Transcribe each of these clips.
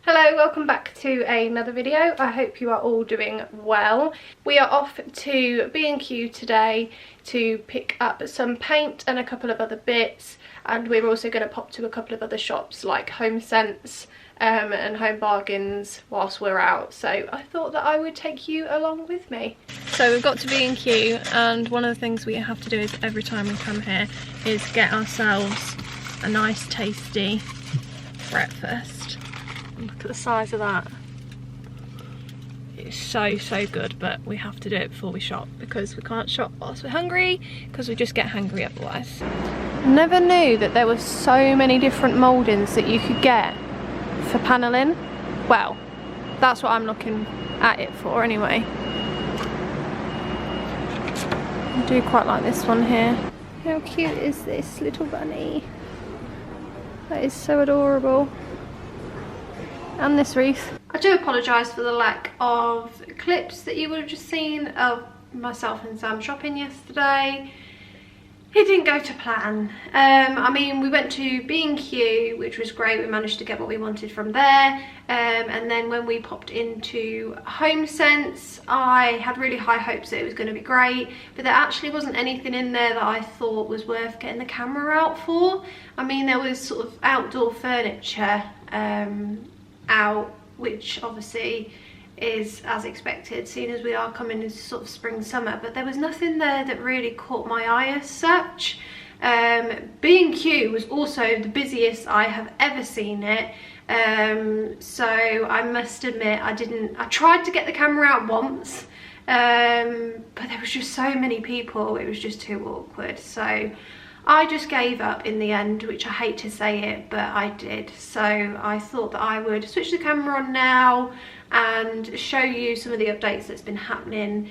Hello, welcome back to another video. I hope you are all doing well. We are off to B&Q today to pick up some paint and a couple of other bits, and we're also going to pop to a couple of other shops like Home Sense and Home Bargains whilst we're out, so I thought that I would take you along with me. So we've got to B&Q, and one of the things we have to do is every time we come here is get ourselves a nice tasty breakfast. Look at the size of that. It's so good, but we have to do it before we shop because we can't shop whilst we're hungry because we just get hungry otherwise. Never knew that there were so many different mouldings that you could get for panelling. Well, that's what I'm looking at it for anyway. I do quite like this one here. How cute is this little bunny? That is so adorable. And this wreath. I do apologise for the lack of clips that you would have just seen of myself and Sam shopping yesterday. It didn't go to plan. I mean, we went to B&Q, which was great. We managed to get what we wanted from there. And then when we popped into Home Sense, I had really high hopes that it was going to be great, but there actually wasn't anything in there that I thought was worth getting the camera out for. I mean, there was sort of outdoor furniture out, which obviously is as expected, seeing as we are coming into sort of spring summer, but there was nothing there that really caught my eye as such. B&Q was also the busiest I have ever seen it, so I must admit I tried to get the camera out once, but there was just so many people, it was just too awkward, so I just gave up in the end, which I hate to say it, but I did. So I thought that I would switch the camera on now and show you some of the updates that's been happening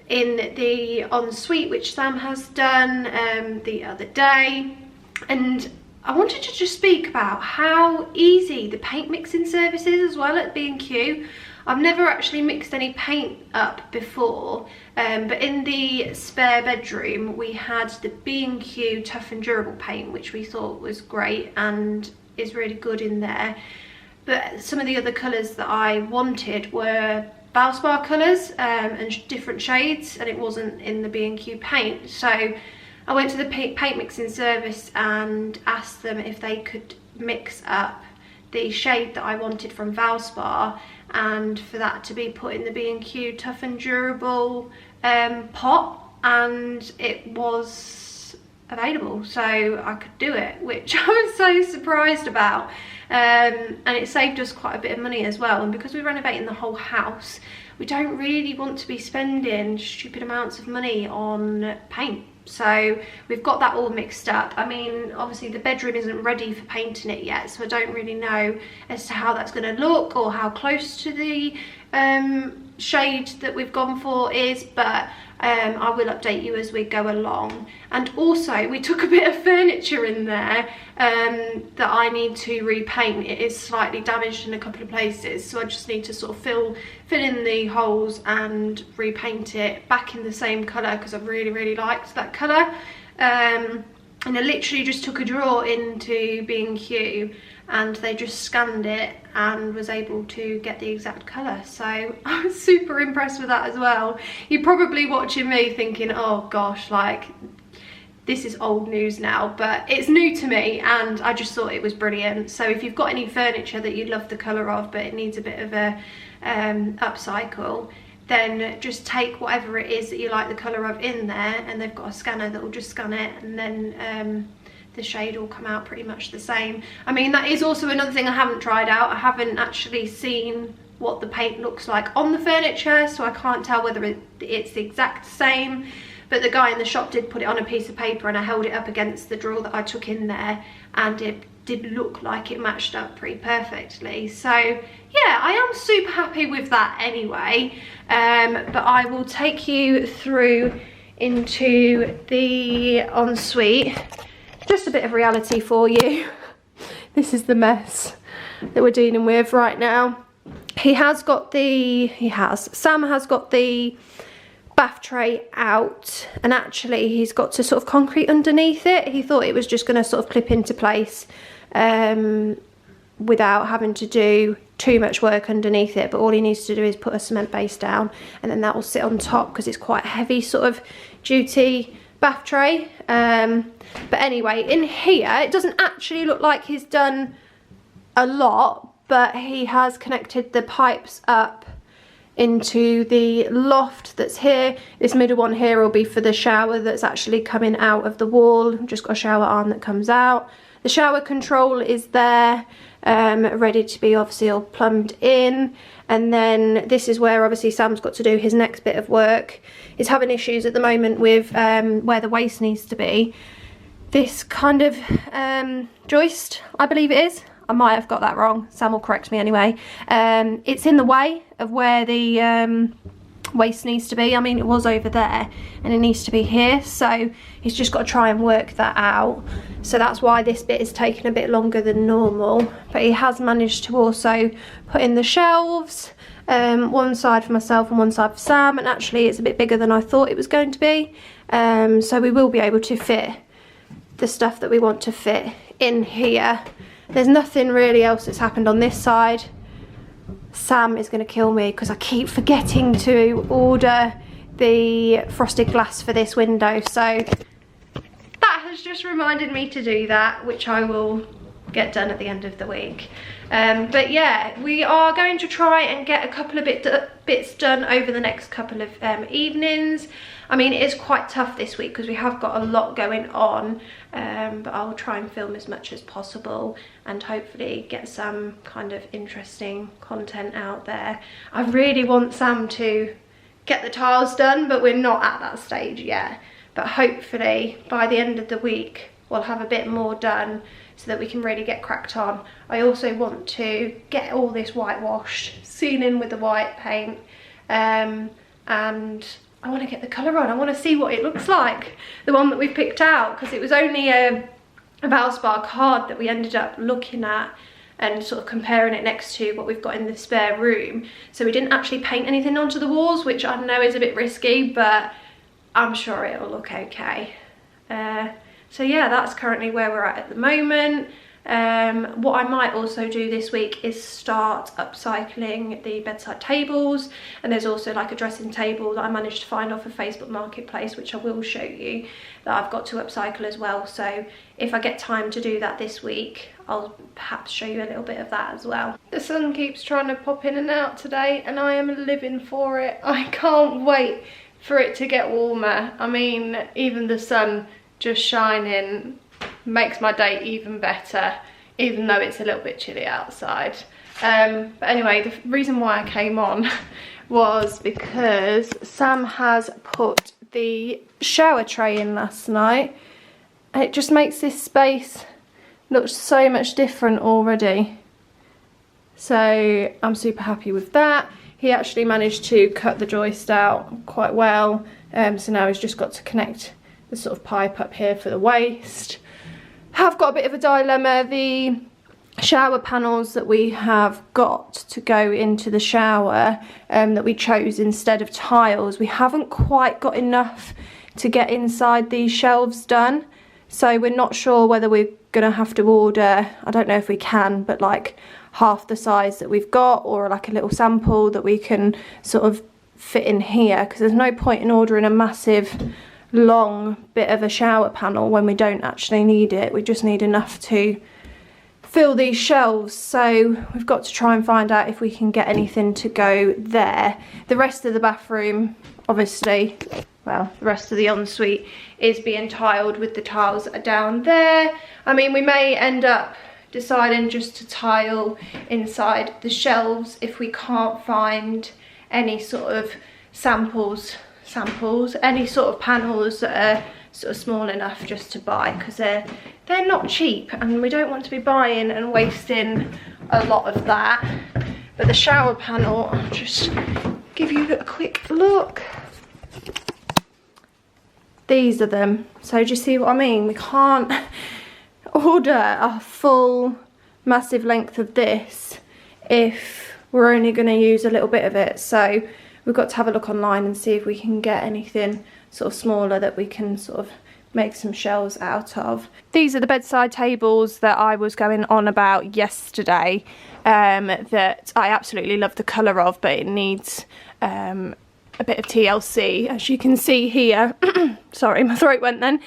in the ensuite, which Sam has done the other day. And I wanted to just speak about how easy the paint mixing service is as well at B&Q. I've never actually mixed any paint up before, but in the spare bedroom we had the B&Q Tough and Durable paint, which we thought was great and is really good in there. But some of the other colours that I wanted were Valspar colours and different shades, and it wasn't in the B&Q paint. So I went to the paint mixing service and asked them if they could mix up the shade that I wanted from Valspar, and for that to be put in the B&Q Tough and Durable pot, and it was available, so I could do it, which I was so surprised about. And it saved us quite a bit of money as well, and because we're renovating the whole house, we don't really want to be spending stupid amounts of money on paint. So we've got that all mixed up. I mean, obviously the bedroom isn't ready for painting it yet, so I don't really know as to how that's going to look or how close to the shade that we've gone for is, but I will update you as we go along. And also we took a bit of furniture in there that I need to repaint. It is slightly damaged in a couple of places, so I just need to sort of fill in the holes and repaint it back in the same colour, because I really liked that colour. And I literally just took a drawer into B&Q and they just scanned it and was able to get the exact colour, so I was super impressed with that as well. You're probably watching me thinking, oh gosh, like this is old news now, but it's new to me and I just thought it was brilliant. So if you've got any furniture that you love the colour of but it needs a bit of a upcycle, then just take whatever it is that you like the colour of in there, and they've got a scanner that will just scan it, and then the shade will come out pretty much the same. I mean, that is also another thing I haven't tried out. I haven't actually seen what the paint looks like on the furniture, so I can't tell whether it's the exact same, but the guy in the shop did put it on a piece of paper and I held it up against the drawer that I took in there, and it did look like it matched up pretty perfectly. So yeah, I am super happy with that anyway. But I will take you through into the ensuite. Just a bit of reality for you. This is the mess that we're dealing with right now. Sam has got the bath tray out, and actually he's got to sort of concrete underneath it. He thought it was just going to sort of clip into place without having to do too much work underneath it, but all he needs to do is put a cement base down, and then that will sit on top because it's quite a heavy sort of duty bath tray. But anyway, in here it doesn't actually look like he's done a lot, but he has connected the pipes up into the loft that's here. This middle one here will be for the shower that's actually coming out of the wall. Just got a shower arm that comes out. The shower control is there, ready to be obviously all plumbed in. And then this is where obviously Sam's got to do his next bit of work. He's having issues at the moment with where the waste needs to be. This kind of joist, I believe it is. I might have got that wrong. Sam will correct me anyway. It's in the way of where the waste needs to be. I mean, it was over there and it needs to be here, so he's just got to try and work that out. So that's why this bit is taking a bit longer than normal, but he has managed to also put in the shelves, one side for myself and one side for Sam, and actually it's a bit bigger than I thought it was going to be, so we will be able to fit the stuff that we want to fit in here. There's nothing really else that's happened on this side. Sam is going to kill me because I keep forgetting to order the frosted glass for this window, so that has just reminded me to do that, which I will get done at the end of the week. But yeah, we are going to try and get a couple of bits done over the next couple of evenings. I mean, it is quite tough this week because we have got a lot going on, but I'll try and film as much as possible and hopefully get some kind of interesting content out there. I really want Sam to get the tiles done, but we're not at that stage yet. But hopefully by the end of the week we'll have a bit more done so that we can really get cracked on. I also want to get all this whitewashed, sealed in with the white paint, and I want to get the colour on. I want to see what it looks like, the one that we picked out, because it was only a Valspar card that we ended up looking at and sort of comparing it next to what we've got in the spare room. So we didn't actually paint anything onto the walls, which I know is a bit risky, but I'm sure it'll look okay. So yeah, that's currently where we're at the moment. What I might also do this week is start upcycling the bedside tables, and there's also like a dressing table that I managed to find off of Facebook Marketplace, which I will show you, that I've got to upcycle as well. So if I get time to do that this week, I'll perhaps show you a little bit of that as well. The sun keeps trying to pop in and out today and I am living for it. I can't wait for it to get warmer. I mean, even the sun just shining makes my day even better, even though it's a little bit chilly outside. But anyway, the reason why I came on was because Sam has put the shower tray in last night, and it just makes this space look so much different already. So I'm super happy with that. He actually managed to cut the joist out quite well, so now he's just got to connect the sort of pipe up here for the waste. Have got a bit of a dilemma. The shower panels that we have got to go into the shower, that we chose instead of tiles, we haven't quite got enough to get inside these shelves done, so we're not sure whether we're gonna have to order, I don't know if we can, but like half the size that we've got, or like a little sample that we can sort of fit in here, because there's no point in ordering a massive long bit of a shower panel when we don't actually need it. We just need enough to fill these shelves, so we've got to try and find out if we can get anything to go there. The rest of the bathroom, obviously, well, the rest of the ensuite is being tiled with the tiles that are down there. I mean, we may end up deciding just to tile inside the shelves if we can't find any sort of samples, any sort of panels that are sort of small enough just to buy, because they're not cheap and we don't want to be buying and wasting a lot of that. But the shower panel, I'll just give you a quick look. These are them. So do you see what I mean? We can't order a full massive length of this if we're only going to use a little bit of it. So we've got to have a look online and see if we can get anything sort of smaller that we can sort of make some shelves out of. These are the bedside tables that I was going on about yesterday, that I absolutely love the colour of, but it needs a bit of TLC. As you can see here, sorry, my throat went then.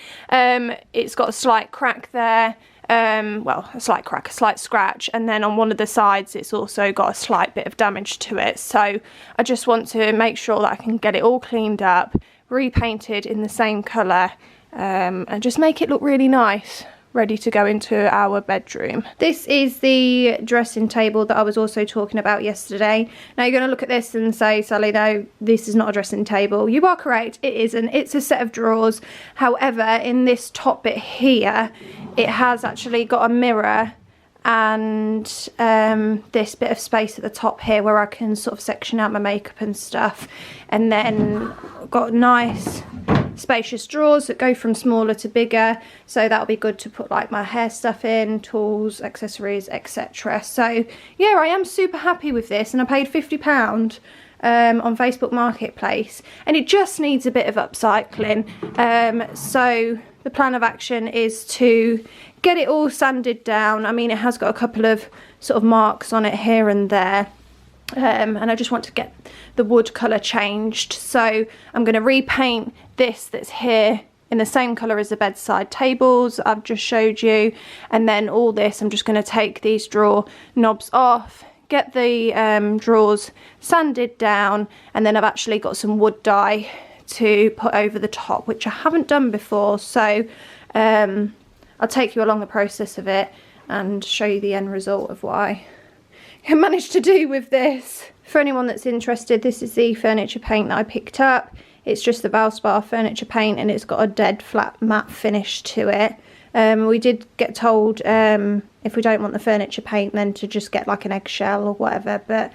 It's got a slight crack there. Well, a slight crack, a slight scratch, and then on one of the sides it's also got a slight bit of damage to it. So I just want to make sure that I can get it all cleaned up, repainted in the same colour, and just make it look really nice, ready to go into our bedroom. This is the dressing table that I was also talking about yesterday. Now you're going to look at this and say, Sally, no, this is not a dressing table. You are correct, it isn't. It's a set of drawers. However, in this top bit here, it has actually got a mirror and this bit of space at the top here where I can sort of section out my makeup and stuff. And then got nice spacious drawers that go from smaller to bigger, so that'll be good to put like my hair stuff in, tools, accessories, etc. So yeah, I am super happy with this, and I paid £50 on Facebook Marketplace, and it just needs a bit of upcycling. So the plan of action is to get it all sanded down. I mean, it has got a couple of sort of marks on it here and there. And I just want to get the wood colour changed, so I'm going to repaint this that's here in the same colour as the bedside tables I've just showed you, and then all this I'm just going to take these drawer knobs off, get the drawers sanded down, and then I've actually got some wood dye to put over the top, which I haven't done before, so I'll take you along the process of it and show you the end result of what I managed to do with this. For anyone that's interested, this is the furniture paint that I picked up. It's just the Valspar furniture paint, and it's got a dead flat matte finish to it. We did get told if we don't want the furniture paint then to just get like an eggshell or whatever, but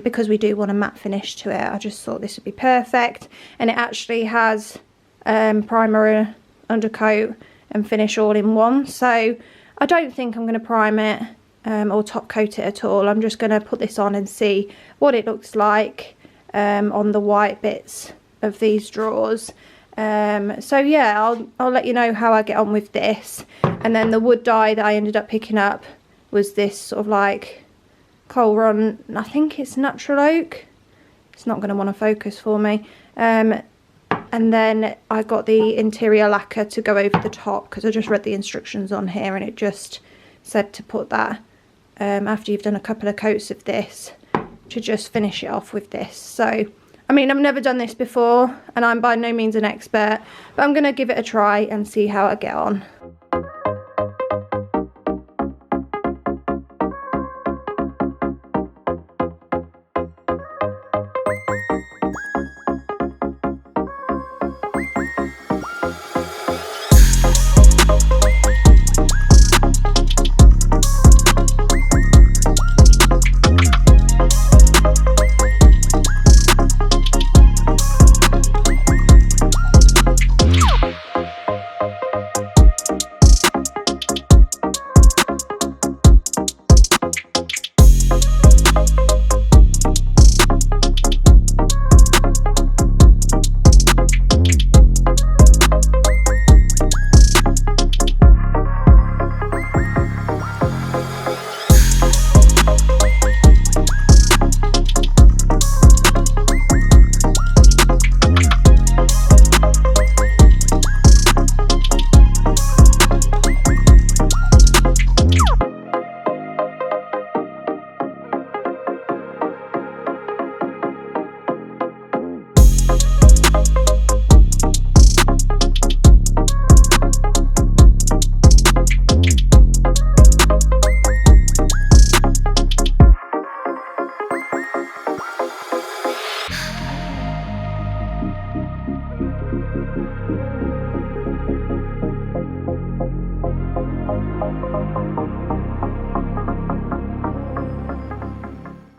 because we do want a matte finish to it, I just thought this would be perfect. And it actually has primer, undercoat and finish all in one, so I don't think I'm going to prime it or top coat it at all. I'm just going to put this on and see what it looks like on the white bits of these drawers. So yeah, I'll let you know how I get on with this. And then the wood dye that I ended up picking up was this sort of like Coal Run, I think it's natural oak. It's not going to want to focus for me. And then I got the interior lacquer to go over the top, because I just read the instructions on here and it just said to put that after you've done a couple of coats of this, to just finish it off with this. So I mean, I've never done this before and I'm by no means an expert, but I'm going to give it a try and see how I get on.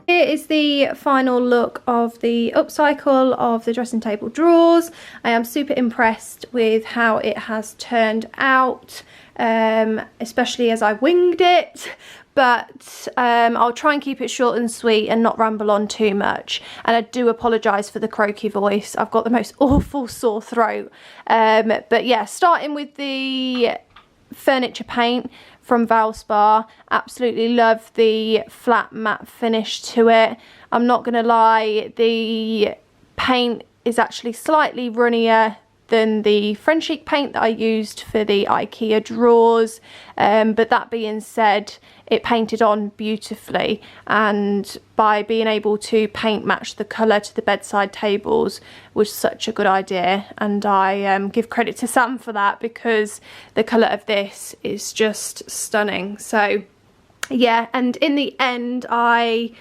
Here is the final look of the upcycle of the dressing table drawers. I am super impressed with how it has turned out. especially as I winged it. But I'll try and keep it short and sweet and not ramble on too much. And I do apologise for the croaky voice. I've got the most awful sore throat. But yeah, starting with the furniture paint from Valspar. Absolutely love the flat matte finish to it. I'm not going to lie, the paint is actually slightly runnier than the French Chic paint that I used for the IKEA drawers, but that being said, it painted on beautifully, and by being able to paint match the colour to the bedside tables was such a good idea, and I give credit to Sam for that, because the colour of this is just stunning. So yeah, and in the end I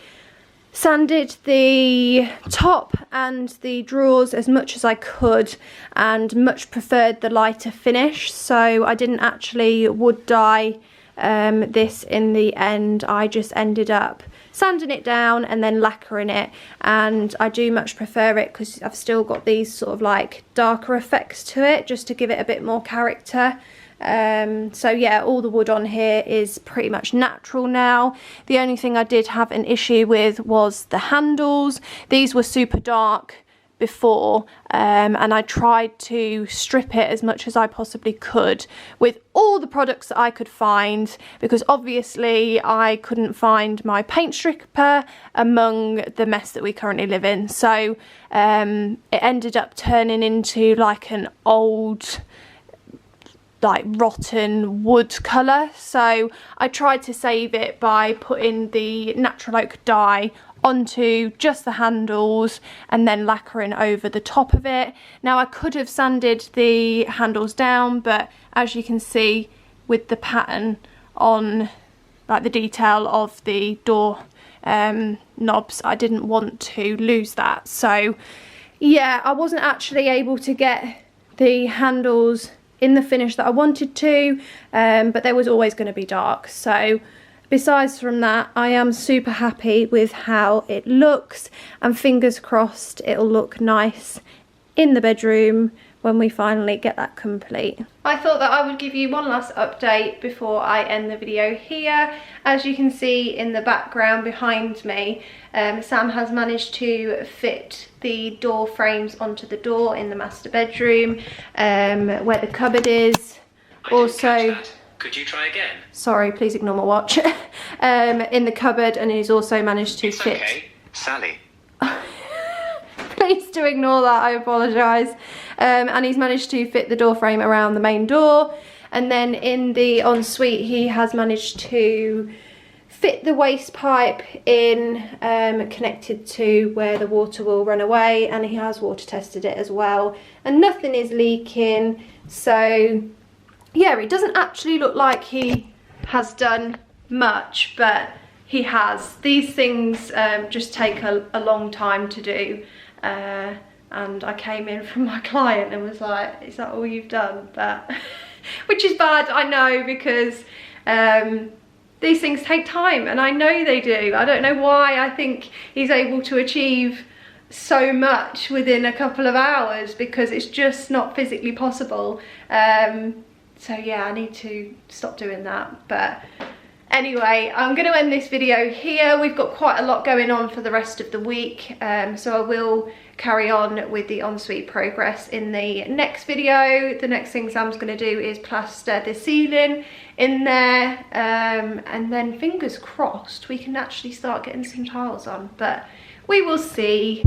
sanded the top and the drawers as much as I could, and much preferred the lighter finish, so I didn't actually wood dye this in the end. I just ended up sanding it down and then lacquering it, and I do much prefer it because I've still got these sort of like darker effects to it, just to give it a bit more character. So yeah, all the wood on here is pretty much natural now. The only thing I did have an issue with was the handles. These were super dark before, and I tried to strip it as much as I possibly could with all the products that I could find, because obviously I couldn't find my paint stripper among the mess that we currently live in. So it ended up turning into like an old, like rotten wood colour. So I tried to save it by putting the natural oak dye onto just the handles and then lacquering over the top of it. Now I could have sanded the handles down, but as you can see with the pattern on like the detail of the door knobs, I didn't want to lose that. So yeah, I wasn't actually able to get the handles in the finish that I wanted to, but they was always going to be dark. So besides from that, I am super happy with how it looks, and fingers crossed it'll look nice in the bedroom when we finally get that complete. I thought that I would give you one last update before I end the video here. As you can see in the background behind me, Sam has managed to fit the door frames onto the door in the master bedroom, where the cupboard is. Also, could you try again? Sorry, please ignore my watch. In the cupboard, and he's also managed to fit. Okay, Sally. Please do ignore that, I apologise. And he's managed to fit the door frame around the main door, and then in the ensuite he has managed to fit the waste pipe in, connected to where the water will run away, and he has water tested it as well, and nothing is leaking. So yeah, it doesn't actually look like he has done much, but he has. These things just take a long time to do, and I came in from my client and was like, is that all you've done? But which is bad, I know, because these things take time, and I know they do. I don't know why I think he's able to achieve so much within a couple of hours, because it's just not physically possible. So yeah, I need to stop doing that. But anyway, I'm going to end this video here. We've got quite a lot going on for the rest of the week, so I will carry on with the ensuite progress in the next video. The next thing Sam's going to do is plaster the ceiling in there, and then fingers crossed we can actually start getting some tiles on, but we will see.